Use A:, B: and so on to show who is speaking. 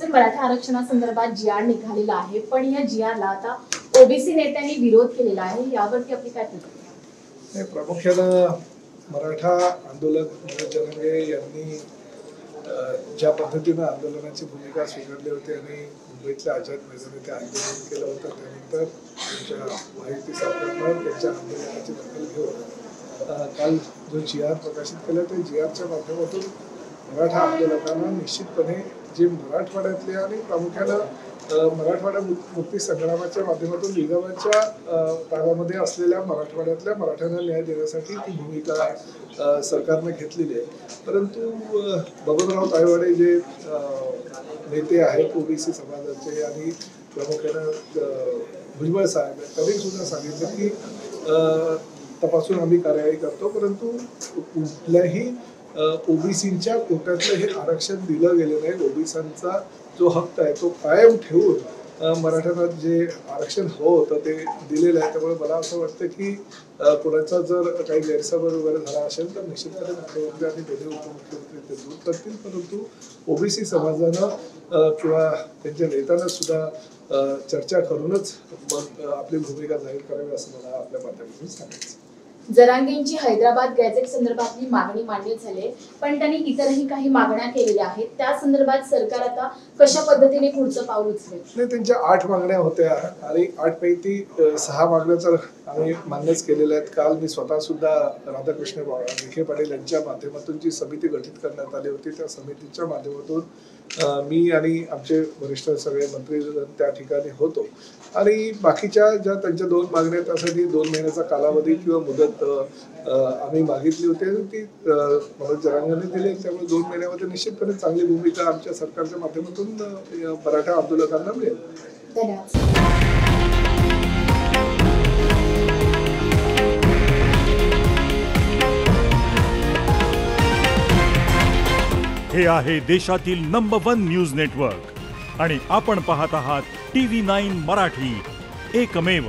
A: Sir, Maratha आरक्षणासंदर्भात जी R निघालेला आहे, पण या जी आरला आता ओबीसी नेत्यांनी विरोध केलेला आहे, यावरती आपली काय प्रतिक्रिया?
B: नाही, प्रामुख्यानं मराठा आंदोलन जरांगे यांनी ज्या पद्धतीनं आंदोलनाची भूमिका स्वीकारली होती आणि मुंबईतल्या आझाद मैदानात ते आंदोलन केलं होतं, त्यानंतर त्यांच्या महायुती सरकारनं त्यांच्या आंदोलनाची दखल घेऊन काल जो जी आर प्रकाशित केला त्या जी आरच्या माध्यमातून मराठा आंदोलकांना निश्चितपणे जे मराठवाड्यातले आणि प्रामुख्यानं मराठवाडा मुक्ती संग्रामाच्या माध्यमातून निजामाच्या ताब्यामध्ये असलेल्या मराठवाड्यातल्या मराठ्यांना न्याय देण्यासाठी ती भूमिका सरकारने घेतलेली आहे. परंतु बबनराव तायवाडे जे नेते आहेत ओबीसी समाजाचे आणि प्रामुख्यानं भुजबळ साहेब त्यांनी सुद्धा सांगितलं की तपासून आम्ही कार्यवाही करतो, परंतु कुठल्याही ओबीसींच्या कोट्यातलं हे आरक्षण दिलं गेलं नाही. ओबीसींचा जो हक्क आहे तो कायम ठेवून मराठ्यांना जे आरक्षण हवं होतं ते दिलेलं आहे. त्यामुळे मला असं वाटतं की कोणाचा जर काही गैरसमज वगैरे झाला असेल तर निश्चितपणे मुख्यमंत्री आणि दोन्ही उपमुख्यमंत्री ते दूर करतील, परंतु ओबीसी समाजानं किंवा त्यांच्या नेत्यांना सुद्धा चर्चा करूनच मग आपली भूमिका जाहीर करावी असं मला आपल्या माध्यमातून सांगायचं.
A: जरांगेंची हैदराबाद गॅझेट संदर्भातली मागणी मान्य झाली, पण त्यांनी इतरही काही मागण्या केलेल्या आहेत. त्या संदर्भात सरकार आता कशा पद्धतीने पुढचं पाऊल उचलेल?
B: नाही, त्यांच्या 8 मागण्या होत्या आणि 8 पैकी 6 मागण्या तर आम्ही मान्यच केलेल्या आहेत. काल मी स्वतः सुद्धा राधाकृष्ण विखे पाटील यांच्या माध्यमातून जी समिती गठीत करण्यात आली होती त्या समितीच्या माध्यमातून मी आणि आमचे वरिष्ठ सगळे मंत्री त्या ठिकाणी होतो आणि बाकीच्या ज्या त्यांच्या 2 मागण्या त्यासाठी 2 महिन्याचा कालावधी किंवा मुदत आम्ही मागितली होती ती मनोज जरांगेंनी दिली. त्यामुळे 2 महिन्यामध्ये निश्चितपणे चांगली भूमिका आमच्या सरकारच्या माध्यमातून मराठा आंदोलकांना मिळेल.
A: धन्यवाद.
C: हे आहे देशातील नंबर 1 न्यूज नेटवर्क आणि आपण पाहत आहात TV9 मराठी, एकमेव.